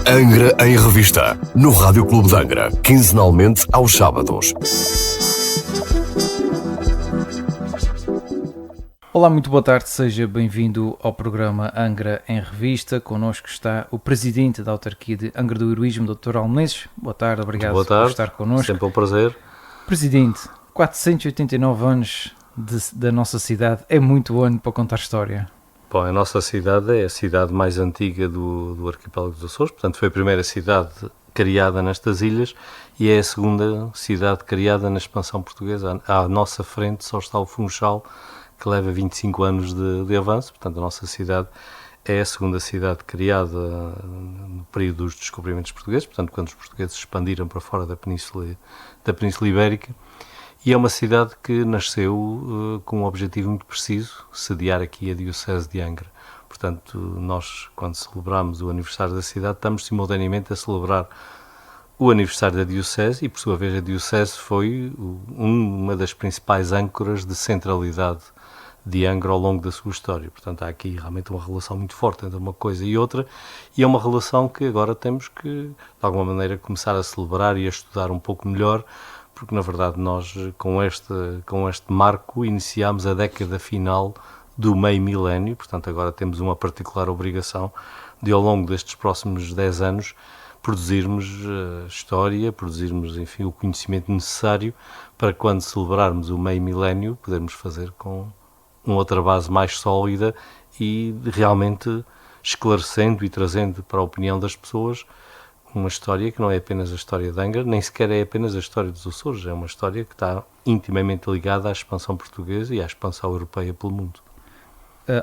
Angra em Revista, no Rádio Clube de Angra, quinzenalmente aos sábados. Olá, muito boa tarde, seja bem-vindo ao programa Angra em Revista. Connosco está o Presidente da Autarquia de Angra do Heroísmo, Dr. Almenes. Boa tarde, obrigado por estar connosco. Sempre um prazer. Presidente, 489 anos da nossa cidade, é muito ano para contar história. Bom, a nossa cidade é a cidade mais antiga do arquipélago dos Açores, portanto foi a primeira cidade criada nestas ilhas e é a segunda cidade criada na expansão portuguesa. À nossa frente só está o Funchal, que leva 25 anos de avanço, portanto a nossa cidade é a segunda cidade criada no período dos descobrimentos portugueses, portanto quando os portugueses se expandiram para fora da Península Ibérica. E é uma cidade que nasceu com um objetivo muito preciso, sediar aqui a Diocese de Angra. Portanto, nós, quando celebramos o aniversário da cidade, estamos simultaneamente a celebrar o aniversário da Diocese e, por sua vez, a Diocese foi uma das principais âncoras de centralidade de Angra ao longo da sua história. Portanto, há aqui realmente uma relação muito forte entre uma coisa e outra e é uma relação que agora temos que, de alguma maneira, começar a celebrar e a estudar um pouco melhor, porque na verdade nós com este marco iniciámos a década final do meio milénio, portanto agora temos uma particular obrigação de ao longo destes próximos 10 anos produzirmos história, produzirmos enfim o conhecimento necessário para quando celebrarmos o meio milénio podermos fazer com uma outra base mais sólida e realmente esclarecendo e trazendo para a opinião das pessoas uma história que não é apenas a história de Angra, nem sequer é apenas a história dos Açores, é uma história que está intimamente ligada à expansão portuguesa e à expansão europeia pelo mundo.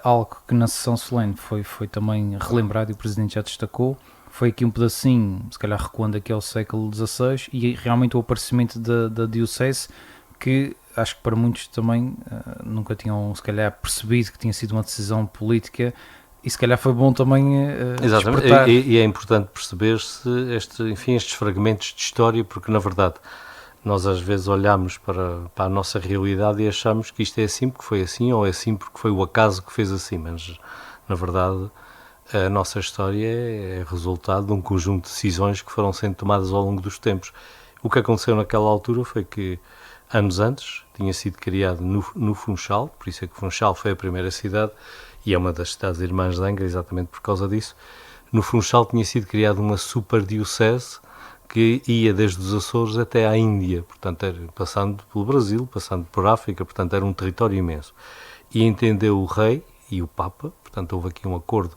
Algo que na sessão solene foi também relembrado e o Presidente já destacou, foi aqui um pedacinho, se calhar recuando aqui ao século XVI, e realmente o aparecimento da Diocese, que acho que para muitos também nunca tinham se calhar percebido que tinha sido uma decisão política. E se calhar foi bom também exatamente, despertar. E é importante perceber-se estes fragmentos de história, porque na verdade nós às vezes olhamos para a nossa realidade e achamos que isto é assim porque foi assim, ou é assim porque foi o acaso que fez assim, mas na verdade a nossa história é resultado de um conjunto de decisões que foram sendo tomadas ao longo dos tempos. O que aconteceu naquela altura foi que anos antes tinha sido criado no Funchal, por isso é que Funchal foi a primeira cidade e é uma das cidades irmãs de Angra, exatamente por causa disso. No Funchal tinha sido criada uma super-diocese que ia desde os Açores até à Índia, portanto, passando pelo Brasil, passando por África, portanto, era um território imenso. E entendeu o rei e o Papa, portanto, houve aqui um acordo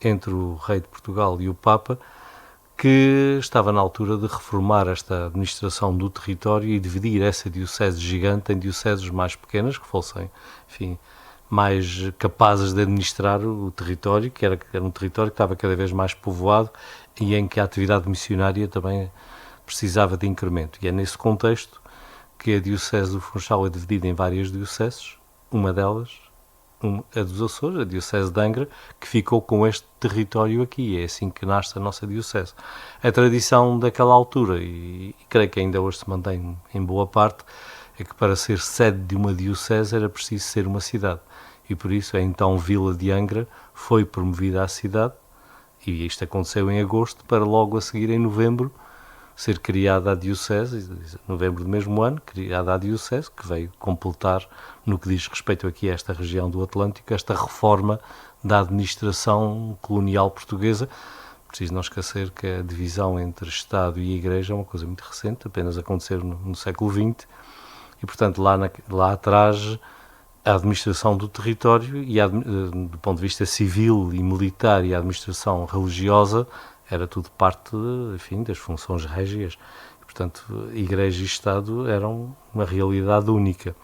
entre o rei de Portugal e o Papa, que estava na altura de reformar esta administração do território e dividir essa diocese gigante em dioceses mais pequenas, que fossem, enfim, mais capazes de administrar o território, que era um território que estava cada vez mais povoado e em que a atividade missionária também precisava de incremento. E é nesse contexto que a Diocese do Funchal é dividida em várias dioceses, uma delas, a dos Açores, a Diocese de Angra, que ficou com este território aqui. É assim que nasce a nossa Diocese. A tradição daquela altura, e creio que ainda hoje se mantém em boa parte, é que para ser sede de uma diocese era preciso ser uma cidade. E por isso a então Vila de Angra foi promovida à cidade, e isto aconteceu em agosto, para logo a seguir em novembro ser criada a diocese, novembro do mesmo ano, criada a diocese, que veio completar, no que diz respeito aqui a esta região do Atlântico, esta reforma da administração colonial portuguesa. Preciso não esquecer que a divisão entre Estado e Igreja é uma coisa muito recente, apenas aconteceu no século XX, e portanto lá atrás a administração do território e do ponto de vista civil e militar e a administração religiosa era tudo parte, enfim, das funções régias. E, portanto, Igreja e Estado eram uma realidade única.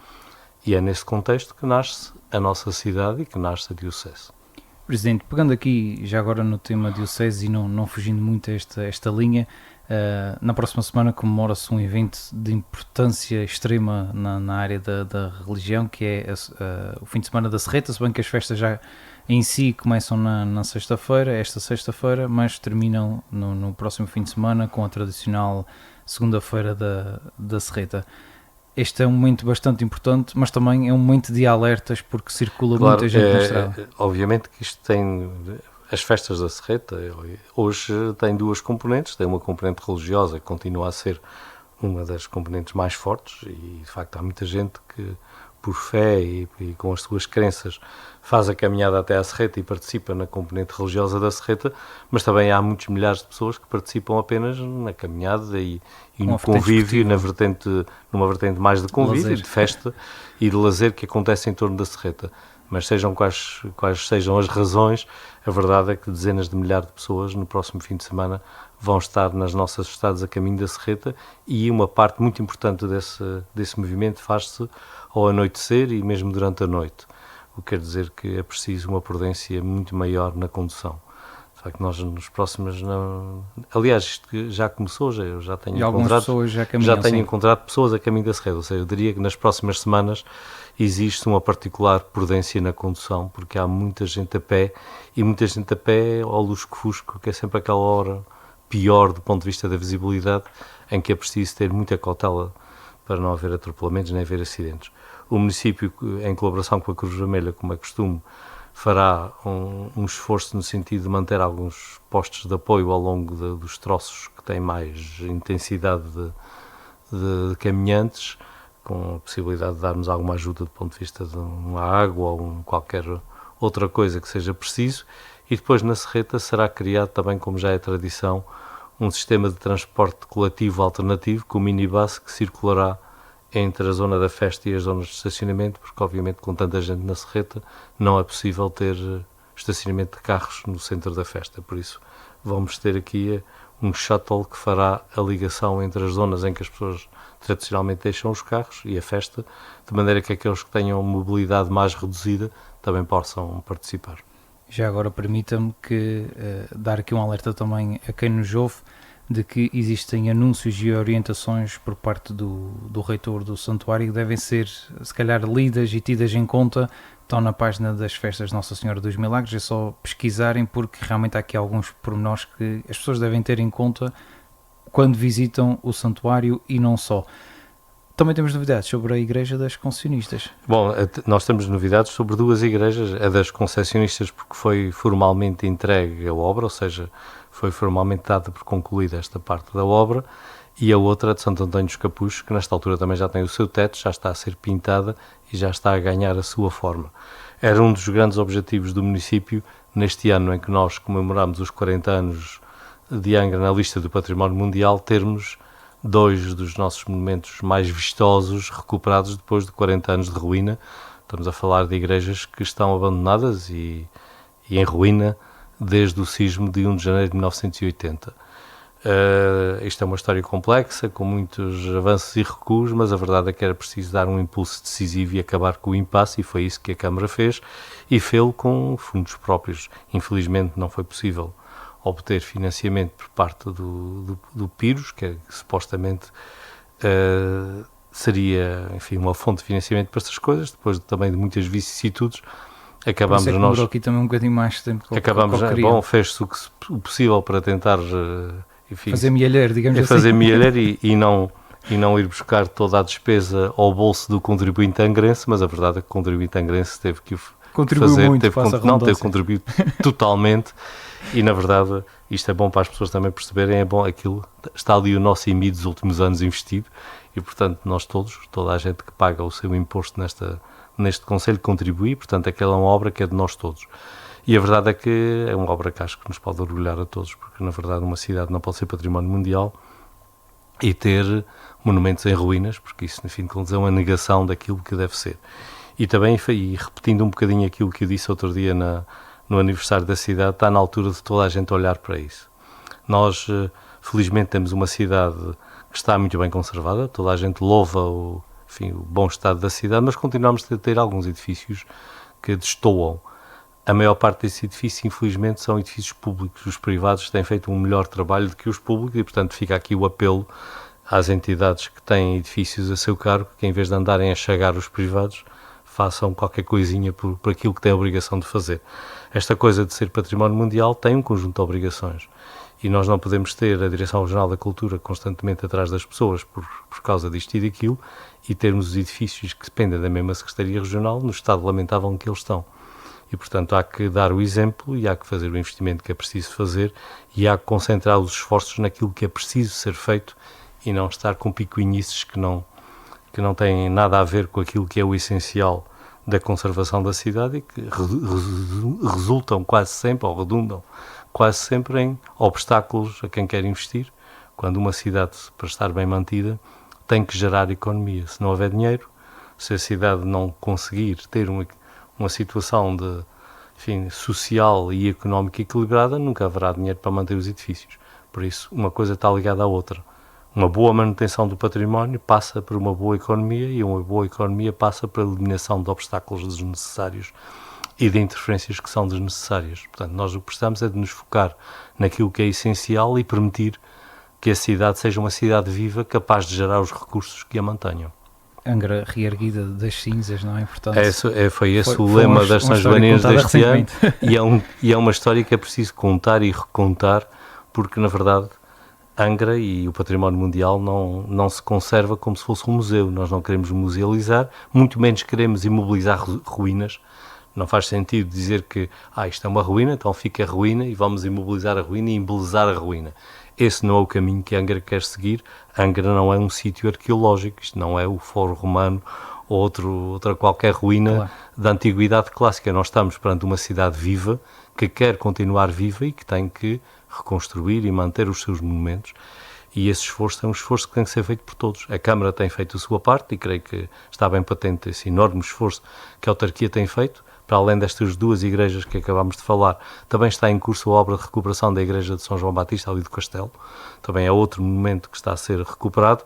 E é nesse contexto que nasce a nossa cidade e que nasce a Diocese. Presidente, pegando aqui já agora no tema Diocese e não fugindo muito a esta linha, na próxima semana comemora-se um evento de importância extrema na área da religião, que é o fim de semana da Serreta, se bem que as festas já em si começam na sexta-feira, esta sexta-feira, mas terminam no próximo fim de semana com a tradicional segunda-feira da Serreta. Este é um momento bastante importante, mas também é um momento de alertas porque circula muita gente na estrada. Obviamente que isto as festas da Serreta hoje têm duas componentes. Tem uma componente religiosa que continua a ser uma das componentes mais fortes e, de facto, há muita gente que, por fé e com as suas crenças, faz a caminhada até à Serreta e participa na componente religiosa da Serreta, mas também há muitos milhares de pessoas que participam apenas na caminhada e no convívio, numa vertente mais de convívio, lazer, de festa e de lazer que acontece em torno da Serreta. Mas sejam quais sejam as razões, a verdade é que dezenas de milhares de pessoas no próximo fim de semana vão estar nas nossas estradas a caminho da Serreta, e uma parte muito importante desse movimento faz-se ao anoitecer e mesmo durante a noite, o que quer dizer que é preciso uma prudência muito maior na condução. De facto, nós nos próximos... Aliás, isto já começou, eu já tenho encontrado pessoas a caminho da Serreta, ou seja, eu diria que nas próximas semanas existe uma particular prudência na condução, porque há muita gente a pé, e muita gente a pé ao lusco-fusco, que é sempre aquela hora pior do ponto de vista da visibilidade, em que é preciso ter muita cautela para não haver atropelamentos nem haver acidentes. O município, em colaboração com a Cruz Vermelha, como é costume, fará um esforço no sentido de manter alguns postos de apoio ao longo dos troços que têm mais intensidade de caminhantes, com a possibilidade de darmos alguma ajuda do ponto de vista de uma água ou qualquer outra coisa que seja preciso. E depois na Serreta será criado também, como já é tradição, um sistema de transporte coletivo alternativo com o minibus que circulará entre a zona da festa e as zonas de estacionamento, porque obviamente com tanta gente na Serreta não é possível ter estacionamento de carros no centro da festa. Por isso vamos ter aqui um shuttle que fará a ligação entre as zonas em que as pessoas tradicionalmente deixam os carros e a festa, de maneira que aqueles que tenham mobilidade mais reduzida também possam participar. Já agora permita-me dar aqui um alerta também a quem nos ouve, de que existem anúncios e orientações por parte do reitor do santuário que devem ser, se calhar, lidas e tidas em conta. Estão na página das festas de Nossa Senhora dos Milagres, é só pesquisarem, porque realmente há aqui alguns pormenores que as pessoas devem ter em conta quando visitam o santuário e não só. Também temos novidades sobre a Igreja das Concessionistas. Bom, nós temos novidades sobre duas igrejas, a das Concessionistas porque foi formalmente entregue a obra, ou seja, foi formalmente dada por concluída esta parte da obra, e a outra de Santo António dos Capuchos, que nesta altura também já tem o seu teto, já está a ser pintada e já está a ganhar a sua forma. Era um dos grandes objetivos do município, neste ano em que nós comemoramos os 40 anos de Angra na lista do Património Mundial, termos dois dos nossos monumentos mais vistosos recuperados depois de 40 anos de ruína. Estamos a falar de igrejas que estão abandonadas e em ruína desde o sismo de 1 de janeiro de 1980. Isto é uma história complexa, com muitos avanços e recuos, mas a verdade é que era preciso dar um impulso decisivo e acabar com o impasse, e foi isso que a Câmara fez, e fê-lo com fundos próprios. Infelizmente não foi possível obter financiamento por parte do PIROS, que supostamente seria, enfim, uma fonte de financiamento para estas coisas, depois também de muitas vicissitudes. Acabamos nós aqui também um bocadinho mais tempo. Fez-se o possível para tentar, enfim, fazer mielheiro, digamos assim. Fazer mielheiro e não ir buscar toda a despesa ao bolso do contribuinte angrense, mas a verdade é que o contribuinte angrense teve que contribuiu muito, teve contribuído totalmente, e na verdade isto é bom para as pessoas também perceberem, é bom, aquilo está ali o nosso IMI dos últimos anos investido, e portanto nós toda a gente que paga o seu imposto neste Conselho contribui, portanto aquela é uma obra que é de nós todos. E a verdade é que é uma obra que acho que nos pode orgulhar a todos, porque na verdade uma cidade não pode ser património mundial e ter monumentos em ruínas, porque isso, no fim de contas, é uma negação daquilo que deve ser. E também, e repetindo um bocadinho aquilo que eu disse outro dia no aniversário da cidade, está na altura de toda a gente olhar para isso. Nós, felizmente, temos uma cidade que está muito bem conservada, toda a gente louva o bom estado da cidade, mas continuamos a ter alguns edifícios que destoam. A maior parte desses edifícios, infelizmente, são edifícios públicos. Os privados têm feito um melhor trabalho do que os públicos e, portanto, fica aqui o apelo às entidades que têm edifícios a seu cargo, que em vez de andarem a chagar os privados, façam qualquer coisinha por aquilo que têm a obrigação de fazer. Esta coisa de ser património mundial tem um conjunto de obrigações e nós não podemos ter a Direção Regional da Cultura constantemente atrás das pessoas por causa disto e daquilo e termos os edifícios que dependem da mesma Secretaria Regional no estado lamentável em que eles estão. E, portanto, há que dar o exemplo e há que fazer o investimento que é preciso fazer e há que concentrar os esforços naquilo que é preciso ser feito e não estar com picuinhices que não têm nada a ver com aquilo que é o essencial da conservação da cidade e que resultam quase sempre, ou redundam quase sempre em obstáculos a quem quer investir, quando uma cidade, para estar bem mantida, tem que gerar economia. Se não houver dinheiro, se a cidade não conseguir ter uma situação social e económica equilibrada, nunca haverá dinheiro para manter os edifícios. Por isso, uma coisa está ligada à outra. Uma boa manutenção do património passa por uma boa economia e uma boa economia passa pela eliminação de obstáculos desnecessários e de interferências que são desnecessárias. Portanto, nós o que precisamos é de nos focar naquilo que é essencial e permitir que a cidade seja uma cidade viva, capaz de gerar os recursos que a mantenham. Angra reerguida das cinzas, não é? Portanto, foi esse o lema das São Joaninas deste ano e é uma história que é preciso contar e recontar, porque na verdade Angra e o património mundial não se conserva como se fosse um museu. Nós não queremos musealizar, muito menos queremos imobilizar ruínas. Não faz sentido dizer que isto é uma ruína, então fica a ruína e vamos imobilizar a ruína e embelezar a ruína. Esse não é o caminho que Angra quer seguir. Angra não é um sítio arqueológico, isto não é o Foro Romano ou outra qualquer ruína da antiguidade clássica. Nós estamos perante uma cidade viva, que quer continuar viva e que tem que reconstruir e manter os seus monumentos. E esse esforço é um esforço que tem que ser feito por todos. A Câmara tem feito a sua parte e creio que está bem patente esse enorme esforço que a autarquia tem feito. Para além destas duas igrejas que acabámos de falar, também está em curso a obra de recuperação da igreja de São João Batista, ali do Castelo. Também é outro monumento que está a ser recuperado.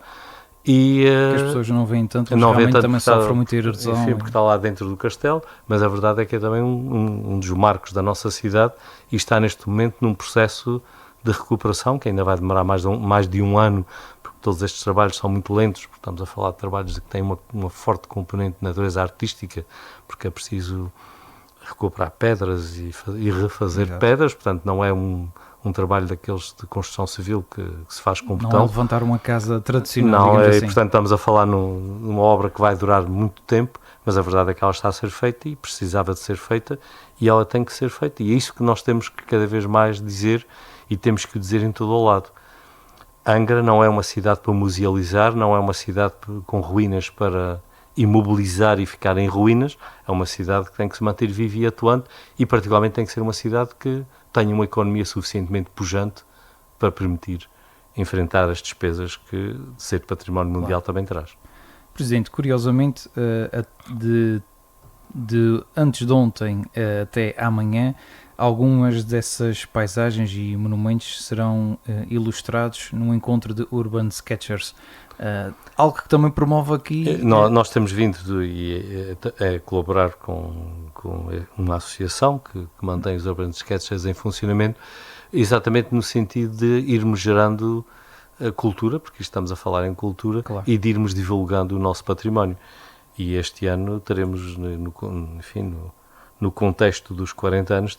E, que as pessoas não veem tanto, mas realmente também sofre muita erosão. Enfim, porque está lá dentro do castelo, mas a verdade é que é também um dos marcos da nossa cidade e está neste momento num processo de recuperação que ainda vai demorar mais de um ano, porque todos estes trabalhos são muito lentos, porque estamos a falar de trabalhos que têm uma forte componente de natureza artística, porque é preciso recuperar pedras e refazer pedras, portanto não é um trabalho daqueles de construção civil que se faz com botão. Não é levantar uma casa tradicional, não, digamos assim. Portanto estamos a falar numa obra que vai durar muito tempo, mas a verdade é que ela está a ser feita e precisava de ser feita e ela tem que ser feita, e é isso que nós temos que cada vez mais dizer e temos que dizer em todo o lado. Angra não é uma cidade para musealizar, não é uma cidade com ruínas para imobilizar e ficar em ruínas, é uma cidade que tem que se manter viva e atuante e particularmente tem que ser uma cidade que tenha uma economia suficientemente pujante para permitir enfrentar as despesas que ser património mundial também traz. Presidente, curiosamente, de antes de ontem até amanhã, algumas dessas paisagens e monumentos serão ilustrados num encontro de Urban Sketchers. Algo que também promove aqui... Nós temos vindo a colaborar com uma associação que mantém os Urban Sketchers em funcionamento, exatamente no sentido de irmos gerando a cultura, porque estamos a falar em cultura, claro, e de irmos divulgando o nosso património. E este ano teremos, no contexto dos 40 anos,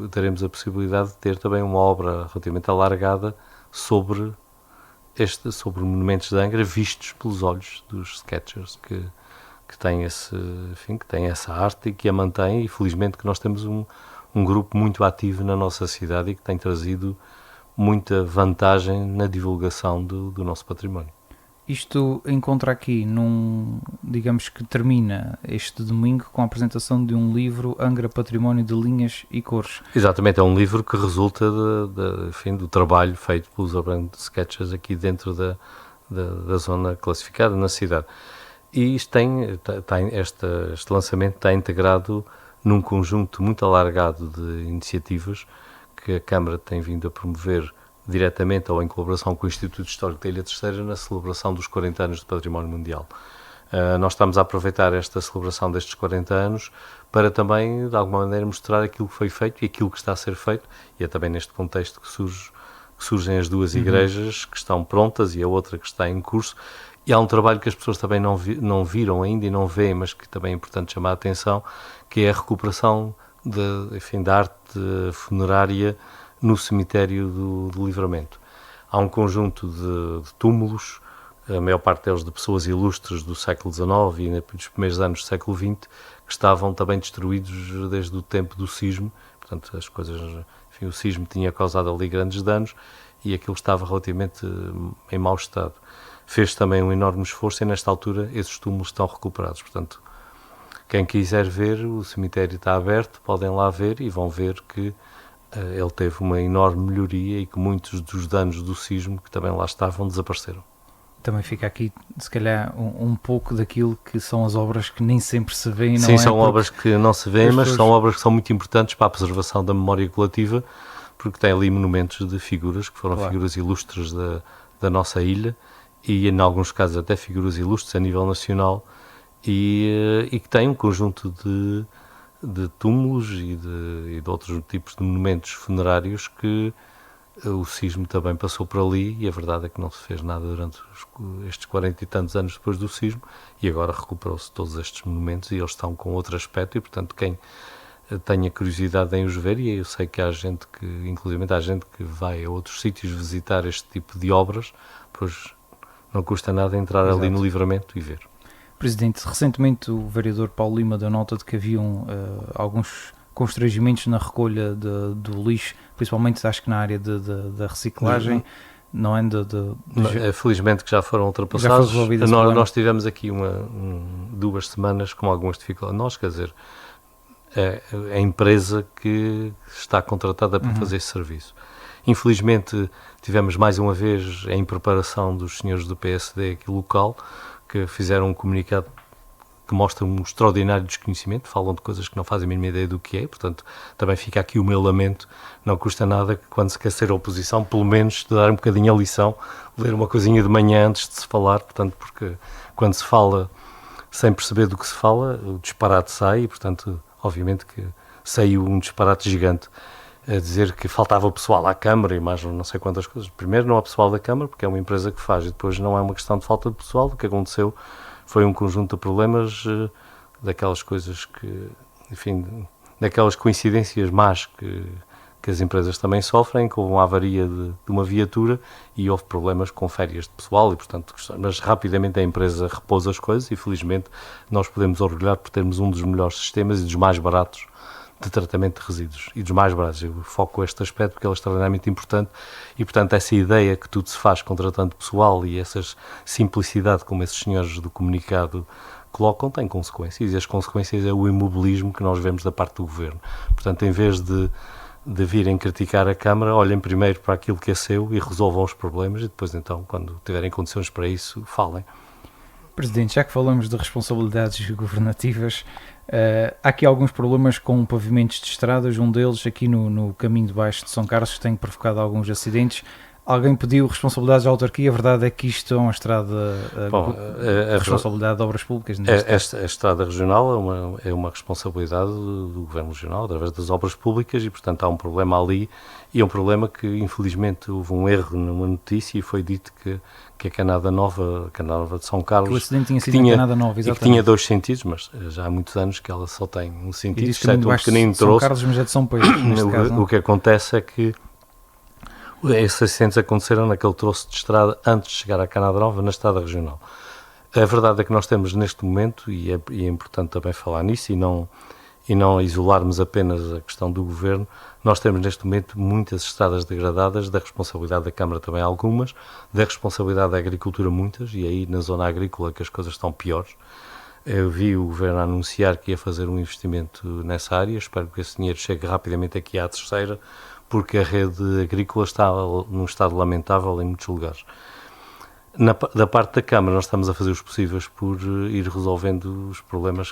teremos a possibilidade de ter também uma obra relativamente alargada sobre monumentos de Angra vistos pelos olhos dos sketchers que têm essa arte e que a mantém, e felizmente que nós temos um grupo muito ativo na nossa cidade e que tem trazido muita vantagem na divulgação do nosso património. Isto encontra aqui digamos que termina este domingo com a apresentação de um livro, Angra Património de Linhas e Cores. Exatamente, é um livro que resulta do trabalho feito pelos Urban Sketchers aqui dentro da zona classificada na cidade. E isto este lançamento está integrado num conjunto muito alargado de iniciativas que a Câmara tem vindo a promover diretamente ou em colaboração com o Instituto Histórico da Ilha Terceira na celebração dos 40 anos de Património Mundial. Nós estamos a aproveitar esta celebração destes 40 anos para também, de alguma maneira, mostrar aquilo que foi feito e aquilo que está a ser feito, e é também neste contexto que surgem as duas igrejas que estão prontas e a outra que está em curso, e há um trabalho que as pessoas também não viram ainda e não veem, mas que também é importante chamar a atenção, que é a recuperação da arte funerária no cemitério do Livramento. Há um conjunto de túmulos, a maior parte deles de pessoas ilustres do século XIX e nos primeiros anos do século XX, que estavam também destruídos desde o tempo do sismo. Portanto, as coisas, enfim, o sismo tinha causado ali grandes danos e aquilo estava relativamente em mau estado. Fez também um enorme esforço e, nesta altura, esses túmulos estão recuperados. Portanto, quem quiser ver, o cemitério está aberto, podem lá ver e vão ver que ele teve uma enorme melhoria e que muitos dos danos do sismo que também lá estavam desapareceram. Também fica aqui, se calhar, um pouco daquilo que são as obras que nem sempre se vêem, não Sim, é? são obras que não se vêem, mas pessoas... são obras que são muito importantes para a preservação da memória coletiva, porque tem ali monumentos de figuras que foram figuras ilustres da nossa ilha e, em alguns casos, até figuras ilustres a nível nacional e que têm um conjunto de túmulos e de outros tipos de monumentos funerários que o sismo também passou por ali e a verdade é que não se fez nada durante estes 40 e tantos anos depois do sismo e agora recuperou-se todos estes monumentos e eles estão com outro aspecto e, portanto, quem tenha curiosidade em os ver, e eu sei que há gente que, inclusive há gente que vai a outros sítios visitar este tipo de obras, pois não custa nada entrar ali no Livramento e ver. Presidente, recentemente o vereador Paulo Lima deu nota de que haviam alguns constrangimentos na recolha do lixo, principalmente acho que na área da reciclagem, não é? Felizmente que já foram ultrapassados. Nós tivemos aqui 2 semanas com algumas dificuldades. Nós, quer dizer, é a empresa que está contratada para fazer esse serviço. Infelizmente tivemos mais uma vez em preparação dos senhores do PSD aqui local, que fizeram um comunicado que mostra um extraordinário desconhecimento, falam de coisas que não fazem a mínima ideia do que é, portanto, também fica aqui o meu lamento, não custa nada que quando se quer ser a oposição, pelo menos estudar um bocadinho a lição, ler uma coisinha de manhã antes de se falar, portanto, porque quando se fala sem perceber do que se fala, o disparate sai e, portanto, obviamente que saiu um disparate gigante a dizer que faltava pessoal à Câmara e mais não sei quantas coisas. Primeiro, não há pessoal da Câmara, porque é uma empresa que faz, e depois não é uma questão de falta de pessoal. O que aconteceu foi um conjunto de problemas, daquelas coisas que, enfim, daquelas coincidências más que as empresas também sofrem, com uma avaria de uma viatura e houve problemas com férias de pessoal e, portanto, mas rapidamente a empresa repôs as coisas e, felizmente, nós podemos orgulhar por termos um dos melhores sistemas e dos mais baratos de tratamento de resíduos e dos mais baratos. Eu foco este aspecto porque ele é extraordinariamente importante e, portanto, essa ideia que tudo se faz contratando pessoal e essa simplicidade como esses senhores do comunicado colocam tem consequências e as consequências é o imobilismo que nós vemos da parte do Governo. Portanto, em vez de virem criticar a Câmara, olhem primeiro para aquilo que é seu e resolvam os problemas e depois, então, quando tiverem condições para isso, falem. Presidente, já que falamos de responsabilidades governativas, há aqui alguns problemas com pavimentos de estradas, um deles aqui no caminho de baixo de São Carlos, que tem provocado alguns acidentes. Alguém pediu responsabilidades à autarquia, a verdade é que isto é uma estrada a responsabilidade de obras públicas. A estrada regional é uma responsabilidade do Governo Regional, através das obras públicas, e portanto há um problema ali, e é um problema que infelizmente houve um erro numa notícia e foi dito que a Canada Nova de São Carlos, que o acidente tinha sido em Canada Nova, exatamente, e que tinha 2 sentidos, mas já há muitos anos que ela só tem um sentido, exceto um pequenino troço. São Carlos, mas é de São Pedro, neste caso, o que acontece é que esses acidentes aconteceram naquele troço de estrada antes de chegar à Canada Nova, na estrada regional. A verdade é que nós temos neste momento, e é importante também falar nisso, e não isolarmos apenas a questão do Governo, nós temos neste momento muitas estradas degradadas, da responsabilidade da Câmara também algumas, da responsabilidade da agricultura muitas, e aí na zona agrícola que as coisas estão piores. Eu vi o Governo anunciar que ia fazer um investimento nessa área, espero que esse dinheiro chegue rapidamente aqui à terceira, porque a rede agrícola está num estado lamentável em muitos lugares. Da parte da Câmara, nós estamos a fazer os possíveis por ir resolvendo os problemas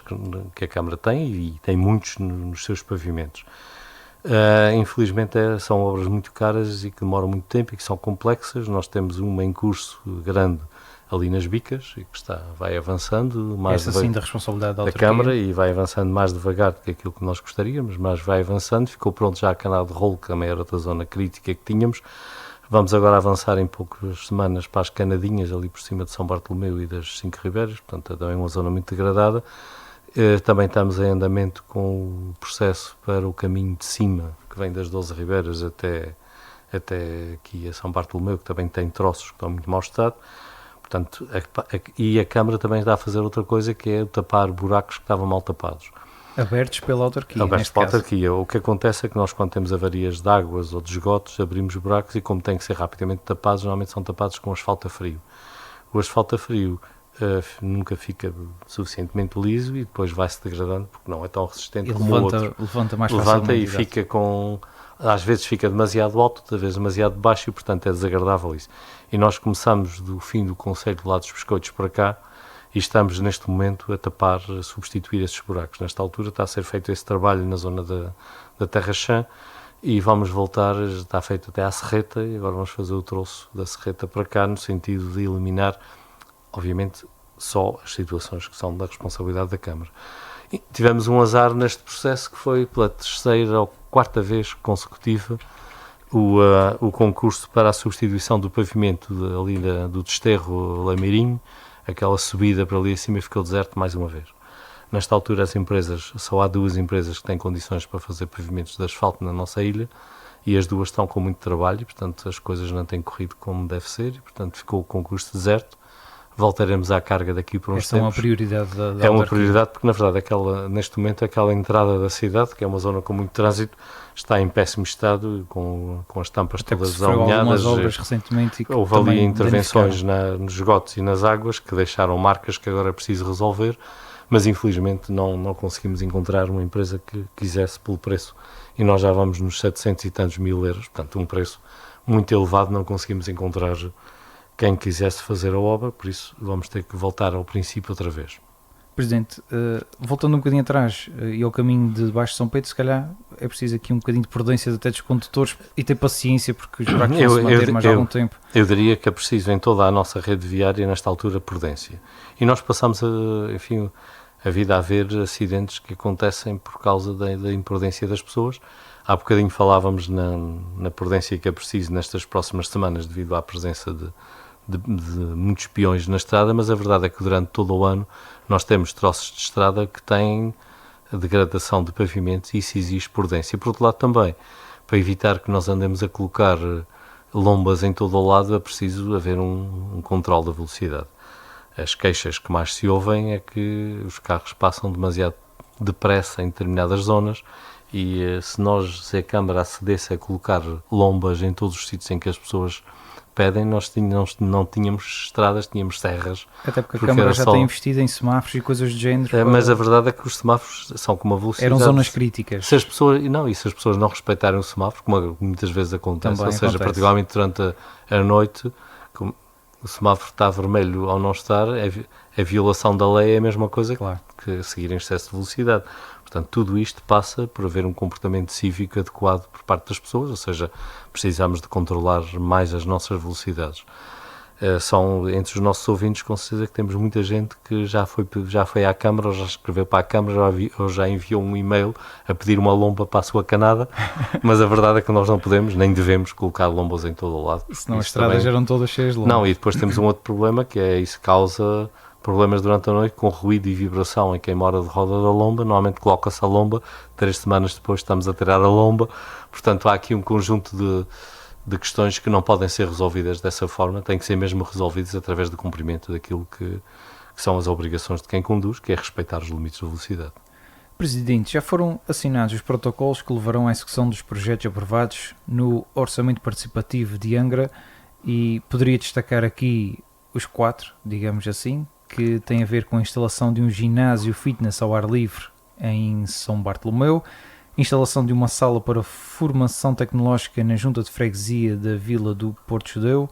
que a Câmara tem, e tem muitos nos seus pavimentos. Infelizmente são obras muito caras e que demoram muito tempo e que são complexas. Nós temos uma em curso grande ali nas Bicas e que vai avançando mais sim, da responsabilidade da Câmara, e vai avançando mais devagar do que aquilo que nós gostaríamos, mas vai avançando. Ficou pronto já a Canal de Rolo, que também era outra zona crítica que tínhamos. Vamos agora avançar em poucas semanas para as Canadinhas, ali por cima de São Bartolomeu e das 5 Ribeiras, portanto também uma zona muito degradada. Também estamos em andamento com o processo para o caminho de cima, que vem das 12 Ribeiras até aqui a São Bartolomeu, que também tem troços que estão em muito mau estado. Portanto, e a Câmara também está a fazer outra coisa, que é tapar buracos que estavam mal tapados. Abertos pela autarquia, Abertos neste pela caso. autarquia. O que acontece é que nós, quando temos avarias de águas ou de esgotos, abrimos buracos e, como têm que ser rapidamente tapados, normalmente são tapados com asfalto a frio. O asfalto a frio nunca fica suficientemente liso e depois vai-se degradando, porque não é tão resistente E como o outro. levanta mais Levanta facilmente. e exato. fica com... Às vezes fica demasiado alto, outras vezes demasiado baixo e, portanto, é desagradável isso. E nós começamos do fim do concelho lá dos Biscoitos para cá e estamos, neste momento, a tapar, a substituir esses buracos. Nesta altura está a ser feito esse trabalho na zona da Terra Chã e vamos voltar, está feito até à Serreta e agora vamos fazer o troço da Serreta para cá, no sentido de eliminar, obviamente, só as situações que são da responsabilidade da Câmara. E tivemos um azar neste processo que foi pela terceira ou quarta vez consecutiva o concurso para a substituição do pavimento ali do Desterro Lameirinho, aquela subida para ali acima ficou deserto mais uma vez. Nesta altura as empresas, só há 2 empresas que têm condições para fazer pavimentos de asfalto na nossa ilha e as 2 estão com muito trabalho e, portanto, as coisas não têm corrido como deve ser e, portanto, ficou o concurso deserto. Voltaremos à carga daqui por uns Esta é uma tempos. prioridade da É uma autarquia. prioridade porque, na verdade, neste momento, aquela entrada da cidade, que é uma zona com muito trânsito, está em péssimo estado, com as tampas Até porque todas sofreu algumas alinhadas. obras recentemente e que Houve ali também intervenções danificaram. nos esgotos e nas águas que deixaram marcas que agora é preciso resolver, mas infelizmente não conseguimos encontrar uma empresa que quisesse pelo preço. E nós já vamos nos 700 e tantos mil euros, portanto um preço muito elevado, não conseguimos encontrar quem quisesse fazer a obra, por isso vamos ter que voltar ao princípio outra vez. Presidente, voltando um bocadinho atrás e ao caminho de Baixo de São Pedro, se calhar é preciso aqui um bocadinho de prudência até dos condutores e ter paciência porque os buracos vão se manter mais algum tempo. Eu diria que é preciso em toda a nossa rede viária, nesta altura, prudência. E nós passamos a vida a ver acidentes que acontecem por causa da imprudência das pessoas. Há bocadinho falávamos na prudência que é preciso nestas próximas semanas devido à presença de muitos peões na estrada, mas a verdade é que durante todo o ano nós temos troços de estrada que têm a degradação de pavimentos e isso exige prudência. Por outro lado também, para evitar que nós andemos a colocar lombas em todo o lado, é preciso haver um controle da velocidade. As queixas que mais se ouvem é que os carros passam demasiado depressa em determinadas zonas e se a Câmara acedesse a colocar lombas em todos os sítios em que as pessoas pedem, nós não tínhamos estradas, tínhamos serras. Até porque a Câmara já tem investido em semáforos e coisas do género. Mas a verdade é que os semáforos são com uma velocidade... Eram zonas críticas. Se as pessoas não respeitarem o semáforo, como muitas vezes acontece, Também ou seja, acontece. particularmente durante a noite, o semáforo está vermelho ao não estar, a violação da lei é a mesma coisa Claro. que seguir em excesso de velocidade. Portanto, tudo isto passa por haver um comportamento cívico adequado por parte das pessoas, ou seja, precisamos de controlar mais as nossas velocidades. São entre os nossos ouvintes, com certeza que temos muita gente que já foi à Câmara, ou já escreveu para a Câmara, ou já enviou um e-mail a pedir uma lomba para a sua canada, mas a verdade é que nós não podemos, nem devemos colocar lombas em todo o lado. Senão as Isso estradas também... eram todas cheias de lombas. Não, e depois temos um outro problema, que é isso causa problemas durante a noite, com ruído e vibração em quem mora de roda da lomba. Normalmente coloca-se a lomba, 3 semanas depois estamos a tirar a lomba, portanto há aqui um conjunto de questões que não podem ser resolvidas dessa forma, têm que ser mesmo resolvidas através do cumprimento daquilo que são as obrigações de quem conduz, que é respeitar os limites de velocidade. Presidente, já foram assinados os protocolos que levarão à execução dos projetos aprovados no Orçamento Participativo de Angra e poderia destacar aqui os 4, digamos assim, que têm a ver com a instalação de um ginásio fitness ao ar livre em São Bartolomeu, instalação de uma sala para formação tecnológica na Junta de Freguesia da Vila do Porto Judeu,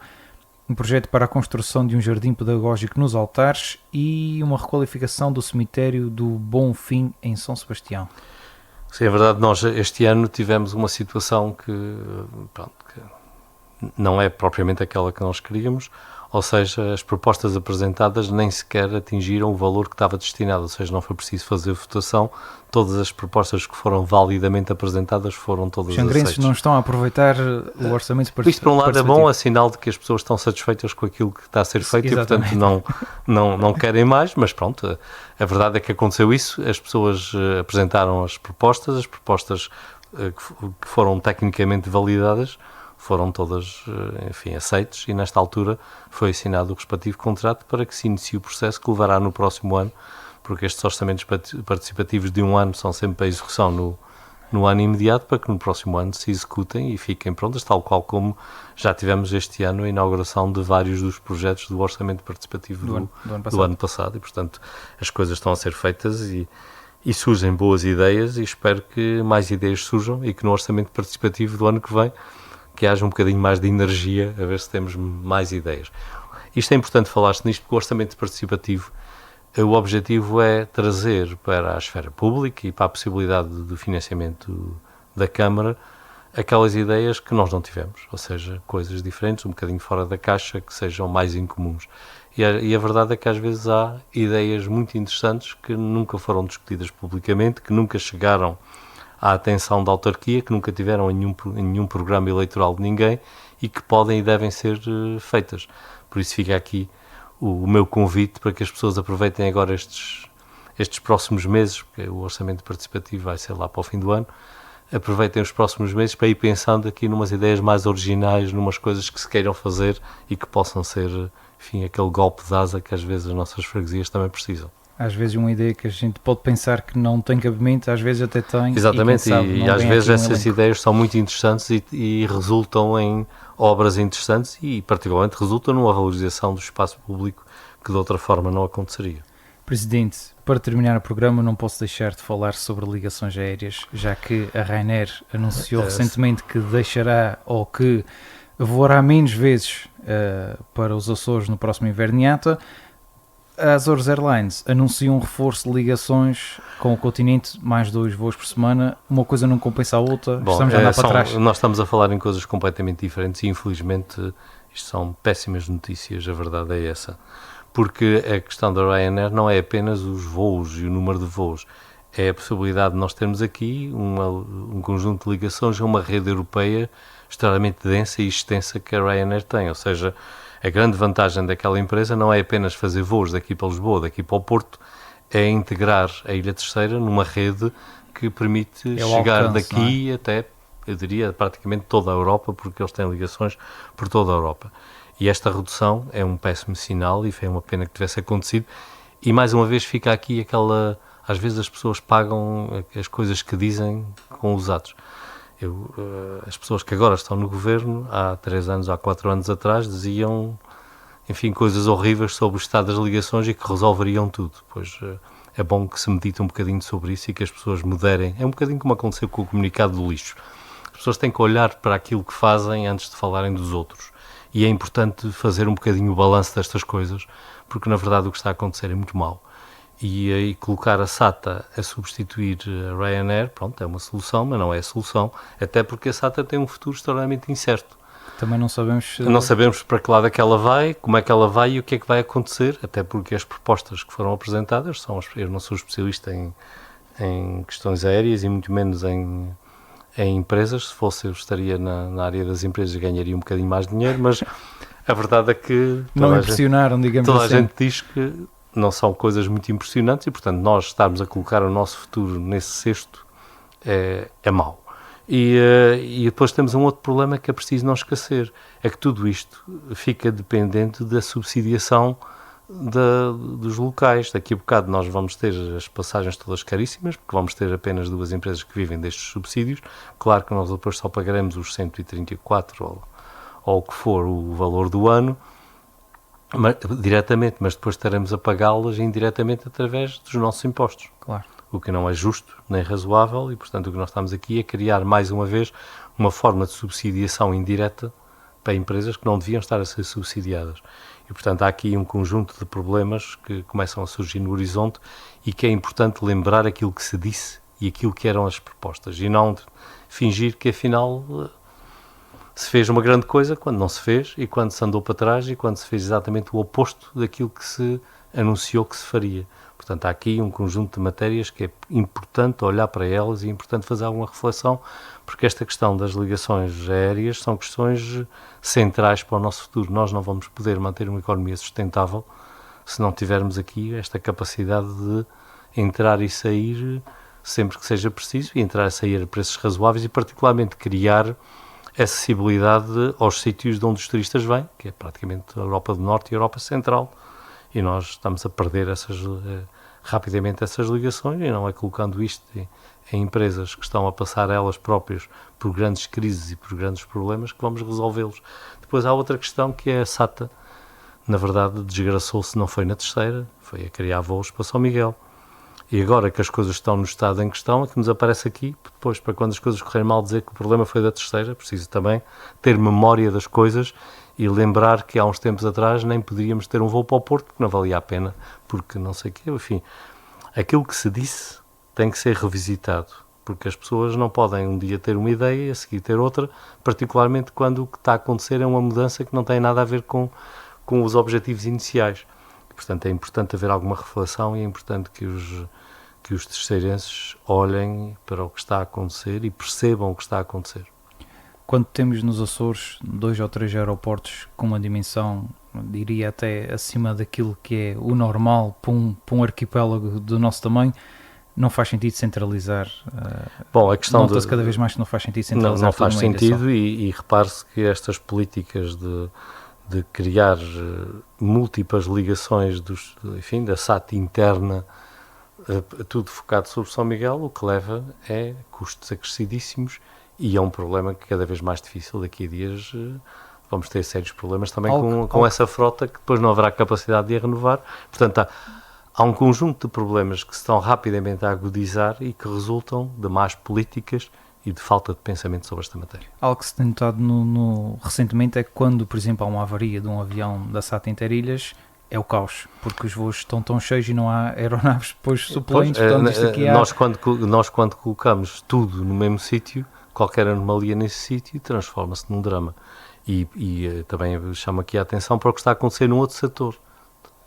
um projeto para a construção de um jardim pedagógico nos Altares e uma requalificação do cemitério do Bom Fim em São Sebastião. Sim, é verdade, nós este ano tivemos uma situação que não é propriamente aquela que nós queríamos, ou seja, as propostas apresentadas nem sequer atingiram o valor que estava destinado, ou seja, não foi preciso fazer votação, todas as propostas que foram validamente apresentadas foram todas aceitas. Os xangrenses não estão a aproveitar o orçamento participativo. Isto, por um lado, é bom, é sinal de que as pessoas estão satisfeitas com aquilo que está a ser feito. Exatamente. E, portanto, não querem mais, mas pronto, a verdade é que aconteceu isso, as pessoas apresentaram as propostas que foram tecnicamente validadas, foram todas, enfim, aceites e nesta altura foi assinado o respectivo contrato para que se inicie o processo que levará no próximo ano, porque estes orçamentos participativos de um ano são sempre para execução no ano imediato, para que no próximo ano se executem e fiquem prontas, tal qual como já tivemos este ano a inauguração de vários dos projetos do orçamento participativo do ano passado, e portanto as coisas estão a ser feitas e surgem boas ideias, e espero que mais ideias surjam e que no orçamento participativo do ano que vem que haja um bocadinho mais de energia, a ver se temos mais ideias. Isto é importante falar-se nisto, porque o orçamento participativo, o objetivo é trazer para a esfera pública e para a possibilidade do financiamento da Câmara aquelas ideias que nós não tivemos, ou seja, coisas diferentes, um bocadinho fora da caixa, que sejam mais incomuns. E a verdade é que às vezes há ideias muito interessantes que nunca foram discutidas publicamente, que nunca chegaram à atenção da autarquia, que nunca tiveram em nenhum programa eleitoral de ninguém e que podem e devem ser feitas. Por isso fica aqui o meu convite para que as pessoas aproveitem agora estes próximos meses, porque o orçamento participativo vai ser lá para o fim do ano, aproveitem os próximos meses para ir pensando aqui numas ideias mais originais, numas coisas que se queiram fazer e que possam ser, enfim, aquele golpe de asa que às vezes as nossas freguesias também precisam. Às vezes uma ideia que a gente pode pensar que não tem cabimento, às vezes até tem. Exatamente, e às vezes essas ideias são muito interessantes e resultam em obras interessantes e particularmente resultam numa valorização do espaço público que de outra forma não aconteceria. Presidente, para terminar o programa não posso deixar de falar sobre ligações aéreas, já que a Ryanair anunciou recentemente que deixará ou que voará menos vezes para os Açores no próximo inverno-IATA. A Azores Airlines anunciou um reforço de ligações com o continente, mais 2 voos por semana. Uma coisa não compensa a outra. Bom, estamos a andar para trás. Nós estamos a falar em coisas completamente diferentes e infelizmente isto são péssimas notícias, a verdade é essa. Porque a questão da Ryanair não é apenas os voos e o número de voos, é a possibilidade de nós termos aqui um conjunto de ligações a uma rede europeia extremamente densa e extensa que a Ryanair tem, ou seja, a grande vantagem daquela empresa não é apenas fazer voos daqui para Lisboa, daqui para o Porto, é integrar a Ilha Terceira numa rede que permite chegar alcance, daqui até, eu diria, praticamente toda a Europa, porque eles têm ligações por toda a Europa. E esta redução é um péssimo sinal e foi uma pena que tivesse acontecido. E mais uma vez fica aqui aquela... Às vezes as pessoas pagam as coisas que dizem com os atos. As pessoas que agora estão no governo, há 3 anos, há 4 anos atrás, diziam, enfim, coisas horríveis sobre o estado das ligações e que resolveriam tudo. Pois é bom que se medite um bocadinho sobre isso e que as pessoas moderem. É um bocadinho como aconteceu com o comunicado do lixo. As pessoas têm que olhar para aquilo que fazem antes de falarem dos outros. E é importante fazer um bocadinho o balanço destas coisas, porque na verdade o que está a acontecer é muito mau. E colocar a SATA a substituir a Ryanair, pronto, é uma solução, mas não é a solução, até porque a SATA tem um futuro extremamente incerto. Também não sabemos... Não sabemos para que lado é que ela vai, como é que ela vai e o que é que vai acontecer, até porque as propostas que foram apresentadas, eu não sou especialista em questões aéreas e muito menos em empresas. Se fosse, eu estaria na área das empresas e ganharia um bocadinho mais de dinheiro, mas a verdade é que... Não impressionaram, digamos assim. Toda a gente diz que não são coisas muito impressionantes e, portanto, nós estarmos a colocar o nosso futuro nesse cesto é mau. E depois temos um outro problema que é preciso não esquecer, é que tudo isto fica dependente da subsidiação dos locais. Daqui a bocado nós vamos ter as passagens todas caríssimas, porque vamos ter apenas 2 empresas que vivem destes subsídios. Claro que nós depois só pagaremos os 134 ou o que for o valor do ano, diretamente, mas depois estaremos a pagá-las indiretamente através dos nossos impostos. Claro. O que não é justo nem razoável e, portanto, o que nós estamos aqui é criar, mais uma vez, uma forma de subsidiação indireta para empresas que não deviam estar a ser subsidiadas. E, portanto, há aqui um conjunto de problemas que começam a surgir no horizonte e que é importante lembrar aquilo que se disse e aquilo que eram as propostas e não fingir que, afinal... se fez uma grande coisa quando não se fez e quando se andou para trás e quando se fez exatamente o oposto daquilo que se anunciou que se faria. Portanto, há aqui um conjunto de matérias que é importante olhar para elas e é importante fazer alguma reflexão, porque esta questão das ligações aéreas são questões centrais para o nosso futuro. Nós não vamos poder manter uma economia sustentável se não tivermos aqui esta capacidade de entrar e sair sempre que seja preciso e entrar e sair a preços razoáveis e, particularmente, criar acessibilidade aos sítios de onde os turistas vêm, que é praticamente a Europa do Norte e a Europa Central, e nós estamos a perder rapidamente essas ligações e não é colocando isto em empresas que estão a passar elas próprias por grandes crises e por grandes problemas que vamos resolvê-los. Depois há outra questão que é a SATA. Na verdade, desgraçou-se, não foi na terceira, foi a criar voos para São Miguel. E agora que as coisas estão no estado em questão, é que nos aparece aqui, depois, para quando as coisas correrem mal, dizer que o problema foi da terceira. Preciso também ter memória das coisas e lembrar que há uns tempos atrás nem poderíamos ter um voo para o Porto, porque não valia a pena, porque não sei o quê. Enfim, aquilo que se disse tem que ser revisitado, porque as pessoas não podem um dia ter uma ideia e a seguir ter outra, particularmente quando o que está a acontecer é uma mudança que não tem nada a ver com os objetivos iniciais. Portanto, é importante haver alguma reflexão e é importante que os terceirenses olhem para o que está a acontecer e percebam o que está a acontecer. Quando temos nos Açores 2 ou 3 aeroportos com uma dimensão, diria até acima daquilo que é o normal para um arquipélago do nosso tamanho, não faz sentido centralizar. Bom, a questão nota-se cada vez mais que não faz sentido centralizar. Não faz sentido e repare-se que estas políticas de criar múltiplas ligações da SAT interna, tudo focado sobre São Miguel, o que leva é custos acrescidíssimos e é um problema que cada vez mais difícil. Daqui a dias vamos ter sérios problemas também com essa frota que depois não haverá capacidade de a renovar. Portanto, há um conjunto de problemas que se estão rapidamente a agudizar e que resultam de más políticas e de falta de pensamento sobre esta matéria. Algo que se tem notado recentemente é que quando, por exemplo, há uma avaria de um avião da SAT Interilhas, é o caos, porque os voos estão tão cheios e não há aeronaves depois suplentes. Portanto, isto aqui nós quando colocamos tudo no mesmo sítio, qualquer anomalia nesse sítio transforma-se num drama. E também chamo aqui a atenção para o que está a acontecer num outro setor,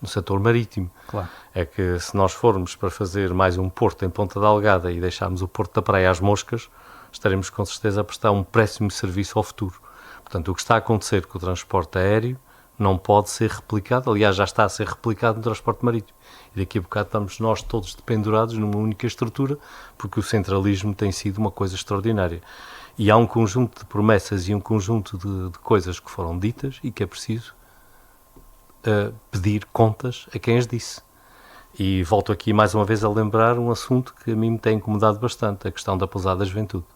no setor marítimo. Claro. É que se nós formos para fazer mais um porto em Ponta Delgada e deixarmos o Porto da Praia às moscas, estaremos com certeza a prestar um péssimo serviço ao futuro. Portanto, o que está a acontecer com o transporte aéreo não pode ser replicado, aliás, já está a ser replicado no transporte marítimo. E daqui a bocado estamos nós todos dependurados numa única estrutura, porque o centralismo tem sido uma coisa extraordinária. E há um conjunto de promessas e um conjunto de coisas que foram ditas e que é preciso pedir contas a quem as disse. E volto aqui mais uma vez a lembrar um assunto que a mim me tem incomodado bastante, a questão da pousada da juventude.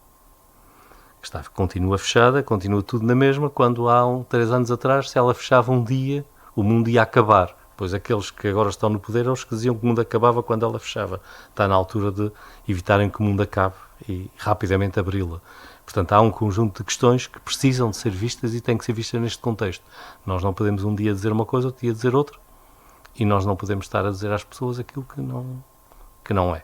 Continua fechada, continua tudo na mesma, quando há 3 anos atrás, se ela fechava um dia, o mundo ia acabar. Pois aqueles que agora estão no poder, eles que diziam que o mundo acabava quando ela fechava. Está na altura de evitarem que o mundo acabe e rapidamente abri-la. Portanto, há um conjunto de questões que precisam de ser vistas e têm que ser vistas neste contexto. Nós não podemos um dia dizer uma coisa, outro dia dizer outra, e nós não podemos estar a dizer às pessoas aquilo que não é.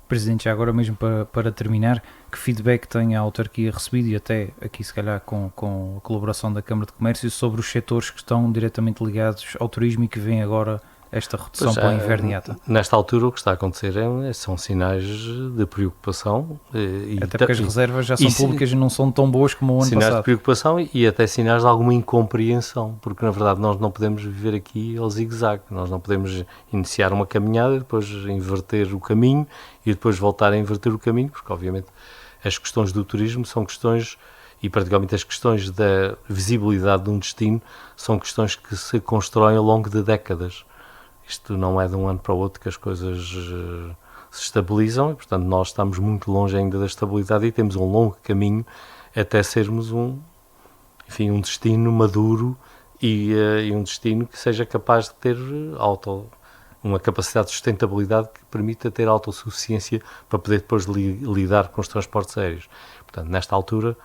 Presidente, já agora mesmo para terminar, que feedback tem a autarquia recebido e até aqui se calhar com a colaboração da Câmara de Comércio sobre os setores que estão diretamente ligados ao turismo e que vêm agora esta redução para o inverno e ata? Nesta altura o que está a acontecer são sinais de preocupação. Até porque as reservas já são públicas e não são tão boas como o ano passado. Sinais de preocupação e até sinais de alguma incompreensão, porque na verdade nós não podemos viver aqui ao zigue-zague. Nós não podemos iniciar uma caminhada, depois inverter o caminho e depois voltar a inverter o caminho, porque obviamente as questões do turismo são questões, e particularmente as questões da visibilidade de um destino, são questões que se constroem ao longo de décadas. Isto não é de um ano para o outro que as coisas se estabilizam e, portanto, nós estamos muito longe ainda da estabilidade e temos um longo caminho até sermos um destino maduro e um destino que seja capaz de ter uma capacidade de sustentabilidade que permita ter autossuficiência para poder depois lidar com os transportes aéreos. Portanto, nesta altura,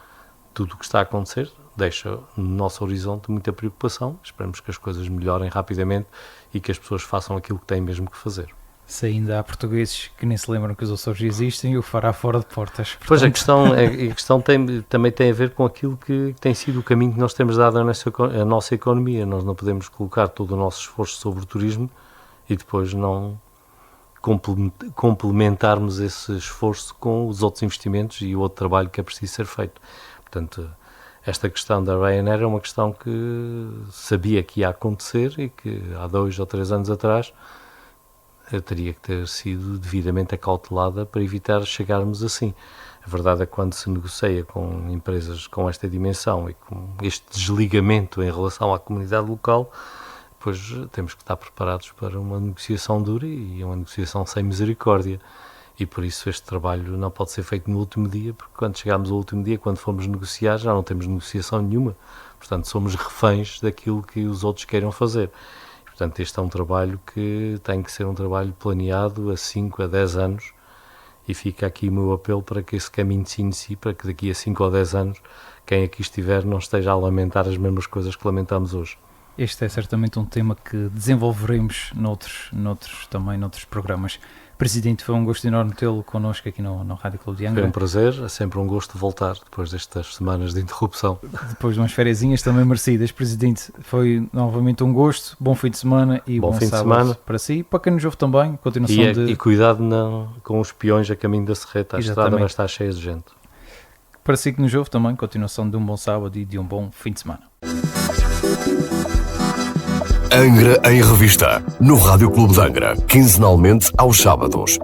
tudo o que está a acontecer deixa no nosso horizonte muita preocupação. Esperamos que as coisas melhorem rapidamente e que as pessoas façam aquilo que têm mesmo que fazer. Se ainda há portugueses que nem se lembram que os Açores existem, o fará fora de portas. Portanto... Pois, a questão também tem a ver com aquilo que tem sido o caminho que nós temos dado à nossa economia. Nós não podemos colocar todo o nosso esforço sobre o turismo e depois não complementarmos esse esforço com os outros investimentos e o outro trabalho que é preciso ser feito. Portanto, esta questão da Ryanair é uma questão que sabia que ia acontecer e que há 2 ou 3 anos atrás teria que ter sido devidamente acautelada para evitar chegarmos assim. A verdade é que quando se negocia com empresas com esta dimensão e com este desligamento em relação à comunidade local, depois temos que estar preparados para uma negociação dura e uma negociação sem misericórdia. E por isso este trabalho não pode ser feito no último dia, porque quando chegarmos ao último dia, quando formos negociar, já não temos negociação nenhuma. Portanto, somos reféns daquilo que os outros queiram fazer. Portanto, este é um trabalho que tem que ser um trabalho planeado a 5 a 10 anos, e fica aqui o meu apelo para que esse caminho se inicie, para que daqui a 5 ou 10 anos, quem aqui estiver não esteja a lamentar as mesmas coisas que lamentamos hoje. Este é certamente um tema que desenvolveremos noutros programas. Presidente, foi um gosto enorme tê-lo connosco aqui no Rádio Clube de Angra. Foi um prazer, é sempre um gosto voltar depois destas semanas de interrupção. Depois de umas fériasinhas também merecidas. Presidente, foi novamente um gosto, bom fim de semana e bom sábado para si e para quem nos ouve também. Continuação e cuidado com os peões a caminho da Serreta, a estrada vai estar cheia de gente. Para si que nos ouve também, continuação de um bom sábado e de um bom fim de semana. Angra em Revista, no Rádio Clube de Angra, quinzenalmente aos sábados.